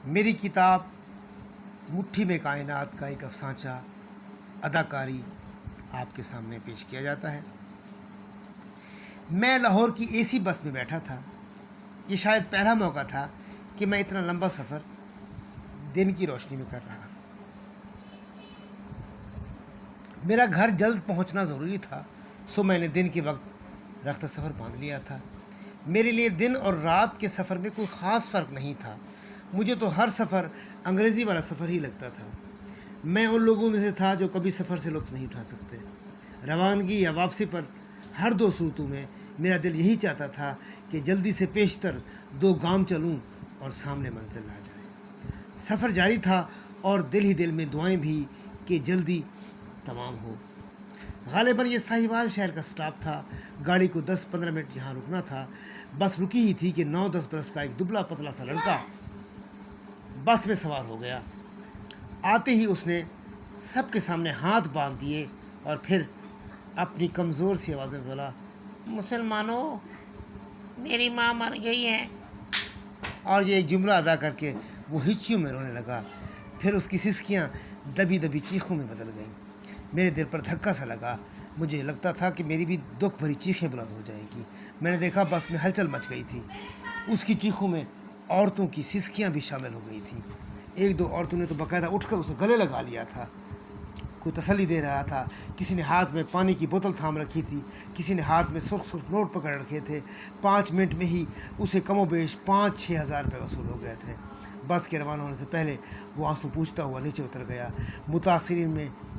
میری کتاب مٹھی میں کائنات کا ایک افسانچہ اداکاری آپ کے سامنے پیش کیا جاتا ہے۔ میں لاہور کی اے سی بس میں بیٹھا تھا۔ یہ شاید پہلا موقع تھا کہ میں اتنا لمبا سفر دن کی روشنی میں کر رہا۔ میرا گھر جلد پہنچنا ضروری تھا، سو میں نے دن کے وقت رفتہ سفر باندھ لیا تھا۔ میرے لیے دن اور رات کے سفر میں کوئی خاص فرق نہیں تھا۔ مجھے تو ہر سفر انگریزی والا سفر ہی لگتا تھا۔ میں ان لوگوں میں سے تھا جو کبھی سفر سے لطف نہیں اٹھا سکتے۔ روانگی یا واپسی پر ہر دو صورتوں میں میرا دل یہی چاہتا تھا کہ جلدی سے پیشتر 2 گام چلوں اور سامنے منزل آ جائے۔ سفر جاری تھا اور دل ہی دل میں دعائیں بھی کہ جلدی تمام ہو۔ غالباً یہ ساہیوال شہر کا سٹاپ تھا۔ گاڑی کو 10-15 منٹ یہاں رکنا تھا۔ بس رکی ہی تھی کہ 9-10 برس کا ایک دبلا پتلا سا لڑکا بس میں سوار ہو گیا۔ آتے ہی اس نے سب کے سامنے ہاتھ باندھ دیے اور پھر اپنی کمزور سی آواز میں بولا، مسلمانوں، میری ماں مر گئی ہے۔ اور یہ ایک جملہ ادا کر کے وہ ہچیوں میں رونے لگا۔ پھر اس کی سسکیاں دبی دبی چیخوں میں بدل گئیں۔ میرے دل پر دھکا سا لگا۔ مجھے لگتا تھا کہ میری بھی دکھ بھری چیخیں بلند ہو جائیں گی۔ میں نے دیکھا بس میں ہلچل مچ گئی تھی۔ اس کی چیخوں میں عورتوں کی سسکیاں بھی شامل ہو گئی تھیں۔ 1-2 عورتوں نے تو باقاعدہ اٹھ کر اسے گلے لگا لیا تھا۔ کوئی تسلی دے رہا تھا، کسی نے ہاتھ میں پانی کی بوتل تھام رکھی تھی، کسی نے ہاتھ میں سرخ نوٹ پکڑ رکھے تھے۔ 5 منٹ میں ہی اسے کم و بیش 5-6 ہزار روپے وصول ہو گئے تھے۔ بس کے روانہ ہونے سے پہلے وہ آنسو پوچھتا ہوا نیچے اتر گیا۔ متاثرین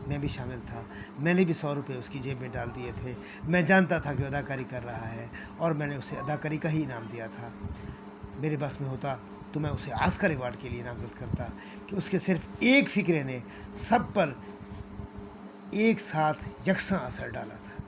میں بھی شامل تھا۔ میں نے بھی 100 روپے اس کی جیب میں ڈال دیے تھے۔ میں جانتا تھا کہ اداکاری کر رہا ہے اور میں نے اسے اداکاری کا ہی انعام دیا تھا۔ میرے بس میں ہوتا تو میں اسے آسکر ایوارڈ کے لیے نامزد کرتا کہ اس کے صرف ایک فکرے نے سب پر ایک ساتھ یکساں اثر ڈالا تھا۔